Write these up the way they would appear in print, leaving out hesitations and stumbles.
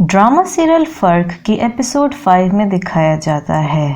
Drama serial फर्क की episode 5 में दिखाया जाता है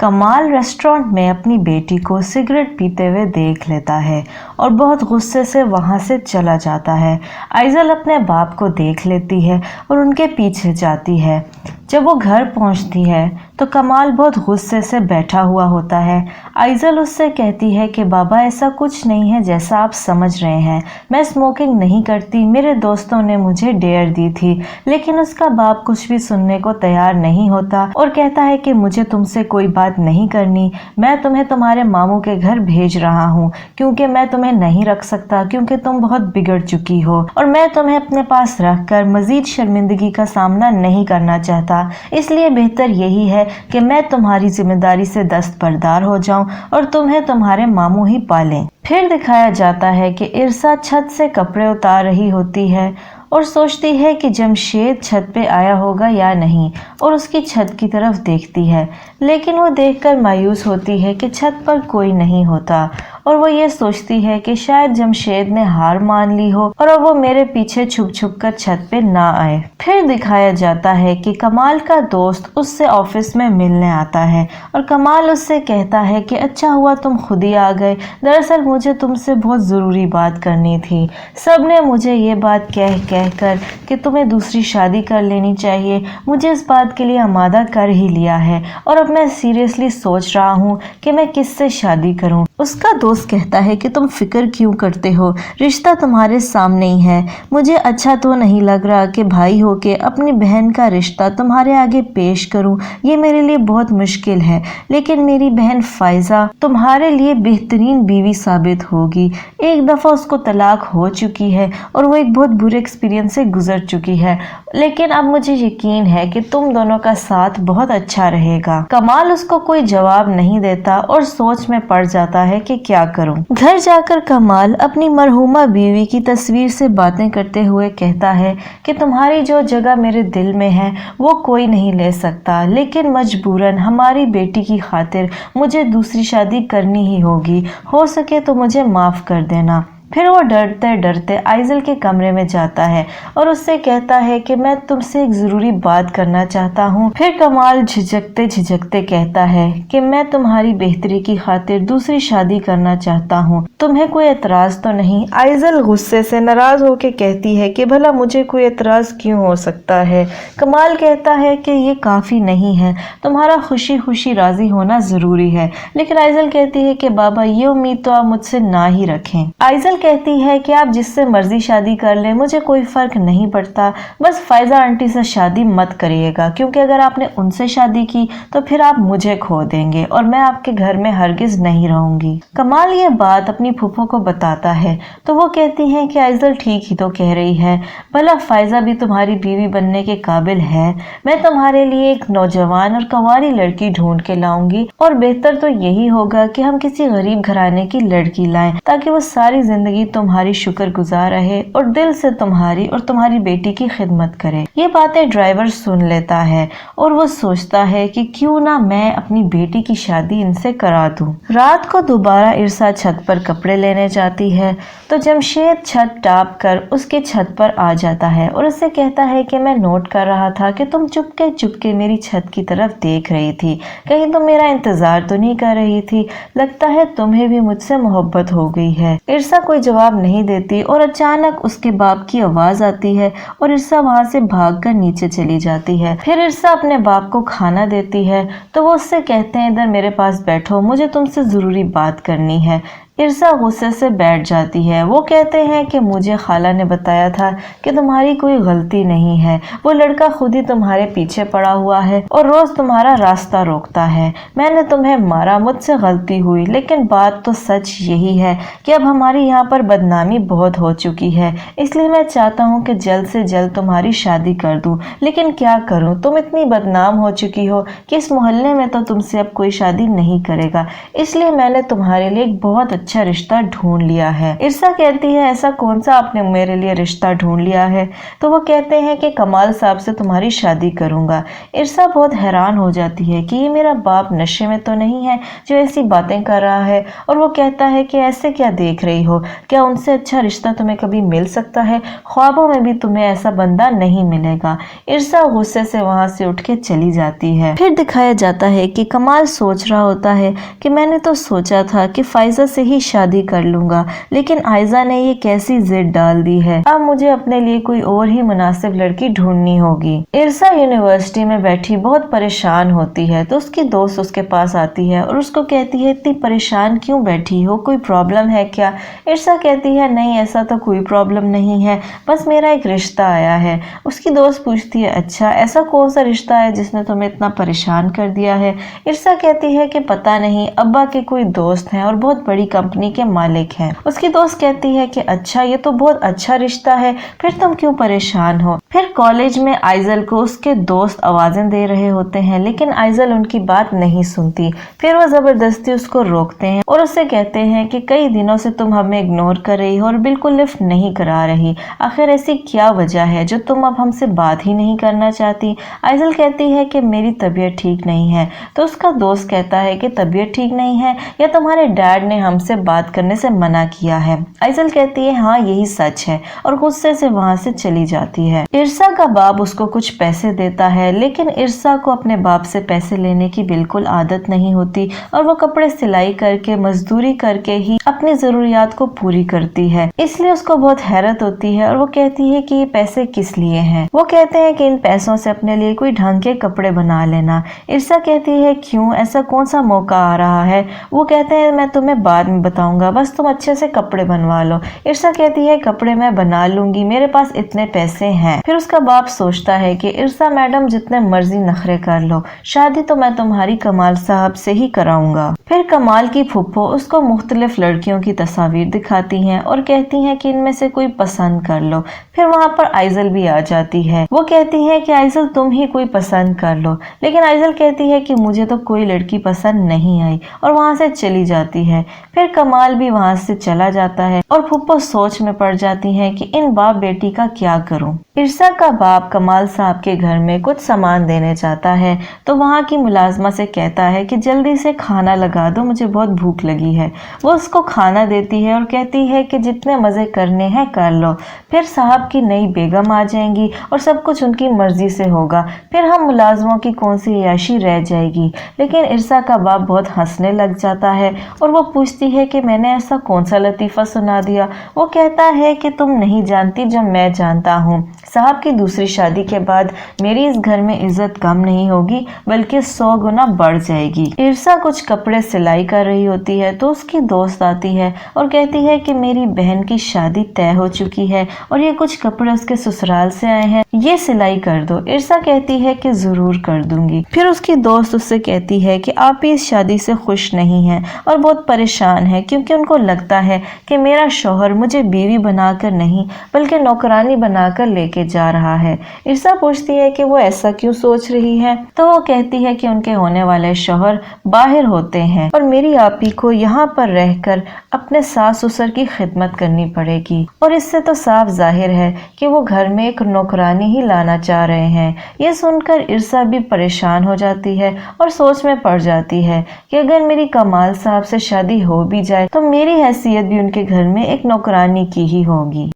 कमाल रेस्टोरेंट में अपनी बेटी को सिगरेट पीते हुए देख लेता है और बहुत गुस्से से वहां से चला जाता है। आइजल अपने बाप को देख लेती है और उनके पीछे जाती है। जब वो घर पहुंचती है तो कमाल बहुत गुस्से से बैठा हुआ होता है। आइजल उससे कहती है कि बाबा ऐसा कुछ नहीं है जैसा आप समझ रहे हैं, मैं स्मोकिंग नहीं करती, मेरे दोस्तों ने मुझे डेयर दी थी। लेकिन उसका बाप कुछ भी सुनने को तैयार नहीं होता और कहता है कि मुझे तुमसे कोई बात नहीं करनी, मैं तुम्हें तुम्हारे मामू के घर भेज रहा हूँ क्योंकि मैं तुम्हें नहीं रख सकता, क्योंकि तुम बहुत बिगड़ चुकी हो और मैं तुम्हें अपने पास रखकर मजीद शर्मिंदगी का सामना नहीं करना चाहता। इसलिए बेहतर यही है कि मैं तुम्हारी जिम्मेदारी से दस्तबरदार हो जाऊं और तुम्हें तुम्हारे मामू ही पालें। फिर दिखाया जाता है कि इरसा छत से कपड़े उतार रही होती है और सोचती है कि जमशेद छत पे आया होगा या नहीं और उसकी छत की तरफ देखती है, लेकिन वो देखकर मायूस होती है कि छत पर कोई नहीं होता और वो ये सोचती है कि शायद जमशेद ने हार मान ली हो और अब वो मेरे पीछे छुप छुप कर छत पे ना आए। फिर दिखाया जाता है कि कमाल का दोस्त उससे ऑफिस में मिलने आता है और कमाल उससे कहता है कि अच्छा हुआ तुम खुद ही आ गए, दरअसल मुझे तुमसे बहुत ज़रूरी बात करनी थी। सब ने मुझे ये बात कह कर कि तुम्हें दूसरी शादी कर लेनी चाहिए, मुझे इस बात के लिए आमादा कर ही लिया है और अब मैं सीरियसली सोच रहा हूँ कि मैं किससे शादी करूँ। उसका दोस्त कहता है कि तुम फिक्र क्यों करते हो, रिश्ता तुम्हारे सामने ही है। मुझे अच्छा तो नहीं लग रहा कि भाई हो के अपनी बहन का रिश्ता तुम्हारे आगे पेश करूं, ये मेरे लिए बहुत मुश्किल है, लेकिन मेरी बहन फाइजा तुम्हारे लिए बेहतरीन बीवी साबित होगी। एक दफ़ा उसको तलाक हो चुकी है और वो एक बहुत बुरे एक्सपीरियंस से गुजर चुकी है, लेकिन अब मुझे यकीन है कि तुम दोनों का साथ बहुत अच्छा रहेगा। कमाल उसको कोई जवाब नहीं देता और सोच में पड़ जाता है कि क्या करूं। घर जाकर कमाल अपनी मरहूमा बीवी की तस्वीर से बातें करते हुए कहता है कि तुम्हारी जो जगह मेरे दिल में है वो कोई नहीं ले सकता, लेकिन मजबूरन हमारी बेटी की खातिर मुझे दूसरी शादी करनी ही होगी, हो सके तो मुझे माफ कर देना। फिर वो डरते डरते आइजल के कमरे में जाता है और उससे कहता है कि मैं तुमसे एक ज़रूरी बात करना चाहता हूँ। फिर कमाल झिझकते झिझकते कहता है कि मैं तुम्हारी बेहतरी की खातिर दूसरी शादी करना चाहता हूँ, तुम्हें कोई एतराज़ तो नहीं। आइजल गुस्से से नाराज़ होकर कहती है कि भला मुझे कोई एतराज़ क्यों हो सकता है। कमाल कहता है कि ये काफ़ी नहीं है, तुम्हारा खुशी खुशी राज़ी होना ज़रूरी है। लेकिन आइजल कहती है कि बाबा ये उम्मीद तो आप मुझसे ना ही रखें। आइजल कहती है कि आप जिससे मर्जी शादी कर लें, मुझे कोई फर्क नहीं पड़ता, बस फाइजा आंटी से शादी मत करिएगा, क्योंकि अगर आपने उनसे शादी की तो फिर आप मुझे खो देंगे और मैं आपके घर में हरगिज नहीं रहूंगी। कमाल ये बात अपनी फूफो को बताता है तो वो कहती है कि आइजल ठीक ही तो कह रही है, भला फाइजा भी तुम्हारी बीवी बनने के काबिल है। मैं तुम्हारे लिए एक नौजवान और कंवारी लड़की ढूंढ के लाऊंगी और बेहतर तो यही होगा कि हम किसी गरीब घराने की लड़की लाएं ताकि वो सारी जिंदगी तुम्हारी शुक्रगुजार रहे और दिल से तुम्हारी और तुम्हारी बेटी की खिदमत करे। ये बातें ड्राइवर सुन लेता है और वो सोचता है कि क्यों ना मैं अपनी बेटी की शादी इनसे करा दूं। रात को दोबारा इरसा छत पर कपड़े लेने जाती है तो जमशेद छत टाप कर उसके छत पर आ जाता है और उससे कहता है कि मैं नोट कर रहा था कि तुम चुपके चुपके मेरी छत की तरफ देख रही थी, कहीं तुम मेरा इंतजार तो नहीं कर रही थी, लगता है तुम्हें भी मुझसे मोहब्बत हो गई है। इरसा कोई जवाब नहीं देती और अचानक उसके बाप की आवाज आती है और इरसा वहां से भागकर नीचे चली जाती है। फिर इरसा अपने बाप को खाना देती है तो वो उससे कहते हैं इधर मेरे पास बैठो, मुझे तुमसे जरूरी बात करनी है। इरसा गुस्से से बैठ जाती है। वो कहते हैं कि मुझे खाला ने बताया था कि तुम्हारी कोई गलती नहीं है, वो लड़का खुद ही तुम्हारे पीछे पड़ा हुआ है और रोज तुम्हारा रास्ता रोकता है। मैंने तुम्हें मारा, मुझसे गलती हुई, लेकिन बात तो सच यही है कि अब हमारी यहाँ पर बदनामी बहुत हो चुकी है, इसलिए मैं चाहता हूँ कि जल्द से जल्द तुम्हारी शादी कर दूँ। लेकिन क्या करूँ, तुम इतनी बदनाम हो चुकी हो कि इस मोहल्ले में तो तुमसे अब कोई शादी नहीं करेगा, इसलिए मैंने तुम्हारे लिए एक बहुत अच्छा रिश्ता ढूंढ लिया है। इरसा कहती है ऐसा कौन सा आपने मेरे लिए रिश्ता ढूंढ लिया है? तो वो कहते हैं कि कमाल साहब से तुम्हारी शादी करूंगा। इरसा बहुत हैरान हो जाती है कि ये मेरा बाप नशे में तो नहीं है जो ऐसी बातें कर रहा है, और वो कहता है कि ऐसे क्या देख रही हो, क्या उनसे अच्छा रिश्ता तुम्हें कभी मिल सकता है? ख्वाबों में भी तुम्हें ऐसा बंदा नहीं मिलेगा। इरसा गुस्से से वहां से उठ के चली जाती है। फिर दिखाया जाता है कि कमाल सोच रहा होता है कि मैंने तो सोचा था कि फाइजा से ही शादी कर लूंगा, लेकिन आयजा ने ये कैसी जिद डाल दी है। अब मुझे अपने लिए कोई और ही मुनासिब लड़की ढूंढनी होगी। इरसा यूनिवर्सिटी में बैठी बहुत परेशान होती है तो उसकी दोस्त उसके पास आती है और उसको कहती है इतनी परेशान क्यों बैठी हो, कोई प्रॉब्लम है क्या? इरसा कहती है नहीं ऐसा तो कोई प्रॉब्लम नहीं है, बस मेरा एक रिश्ता आया है। उसकी दोस्त पूछती है अच्छा ऐसा कौन सा रिश्ता है जिसने तुम्हें इतना परेशान कर दिया है? इरसा कहती है कि पता नहीं, अब्बा के कोई दोस्त हैं और बहुत बड़ी कंपनी के मालिक हैं। उसकी दोस्त कहती है कि अच्छा ये तो बहुत अच्छा रिश्ता है, फिर तुम क्यों परेशान हो? फिर कॉलेज में आइजल को उसके दोस्त आवाजें दे रहे होते हैं, लेकिन आइजल उनकी बात नहीं सुनती। फिर वो जबरदस्ती उसको रोकते हैं और उससे कहते हैं कि कई दिनों से तुम हमें इग्नोर कर रही हो और बिल्कुल लिफ्ट नहीं करा रही, आखिर ऐसी क्या वजह है जो तुम अब हमसे बात ही नहीं करना चाहती? आइजल कहती है कि मेरी तबीयत ठीक नहीं है। तो उसका दोस्त कहता है कि तबीयत ठीक नहीं है या तुम्हारे डैड ने हमसे बात करने से मना किया है? आइजल कहती है हाँ यही सच है, और गुस्से से वहां से चली जाती है। इरसा का बाप उसको कुछ पैसे देता है, लेकिन इरसा को अपने बाप से पैसे लेने की बिल्कुल आदत नहीं होती और वो कपड़े सिलाई करके मजदूरी करके ही अपनी जरूरियात को पूरी करती है। इसलिए उसको बहुत हैरत होती है और वो कहती है कि ये पैसे किस लिए हैं? वो कहते हैं कि इन पैसों से अपने लिए कोई ढंग के कपड़े बना लेना। इरसा कहती है क्यों, ऐसा कौन सा मौका आ रहा है? वो कहते हैं मैं तुम्हें बाद में बताऊंगा, बस तुम अच्छे से कपड़े बनवा लो। इरसा कहती है कपड़े मैं बना लूंगी, मेरे पास इतने पैसे हैं। फिर उसका बाप सोचता है कि इरसा मैडम जितने मर्जी नखरे कर लो, शादी तो मैं तुम्हारी कमाल साहब से ही कराऊंगा। फिर कमाल की फुप्पो उसको मुख्तलिफ लड़कियों की तस्वीर दिखाती हैं और कहती हैं कि इनमें से कोई पसंद कर लो। फिर वहाँ पर आइजल भी आ जाती है। वो कहती है कि आइजल तुम ही कोई पसंद कर लो, लेकिन आइजल कहती है कि मुझे तो कोई लड़की पसंद नहीं आई और वहाँ से चली जाती है। फिर कमाल भी वहाँ से चला जाता है और फुप्पो सोच में पड़ जाती है कि इन बाप बेटी का क्या करूं। इरसा का बाप कमाल साहब के घर में कुछ सामान देने जाता है तो वहाँ की मुलाजमा से कहता है कि जल्दी से खाना लगा दो, मुझे बहुत भूख लगी है। वो उसको खाना देती है और कहती है कि जितने मजे करने हैं कर लो, फिर साहब की नई बेगम आ जाएंगी और सब कुछ उनकी मर्जी से होगा, फिर हम मुलाजमों की कौन सी याशी रह जाएगी। लेकिन इरसा का बाप बहुत हंसने लग जाता है और वो पूछती है कि मैंने ऐसा कौन सा लतीफ़ा सुना दिया? वो कहता है कि तुम नहीं जानती जो मैं जानता हूँ, साहब की दूसरी शादी के बाद मेरी इस घर में इज्जत कम नहीं होगी बल्कि 100 गुना बढ़ जाएगी। इरसा कुछ कपड़े सिलाई कर रही होती है तो उसकी दोस्त आती है और कहती है कि मेरी बहन की शादी तय हो चुकी है और ये कुछ कपड़े उसके ससुराल से आए हैं, ये सिलाई कर दो। इरसा कहती है कि जरूर कर दूंगी। फिर उसकी दोस्त उससे कहती है कि आप भी इस शादी से खुश नहीं हैं और बहुत परेशान है क्योंकि उनको लगता है कि मेरा शौहर मुझे बीवी बनाकर नहीं बल्कि नौकरानी बनाकर लेके जा रहा है। इरसा पूछती है कि वो ऐसा क्यों सोच रही है? तो वो कहती है कि उनके होने वाले शौहर बाहर होते हैं और मेरी आपी को यहाँ पर रहकर अपने सास ससुर की खिदमत करनी पड़ेगी, और इससे तो साफ जाहिर है कि वो घर में एक नौकरानी ही लाना चाह रहे हैं। ये सुनकर इरसा भी परेशान हो जाती है और सोच में पड़ जाती है कि अगर मेरी कमाल साहब से शादी हो भी जाए तो मेरी हैसियत भी उनके घर में एक नौकरानी की ही होगी।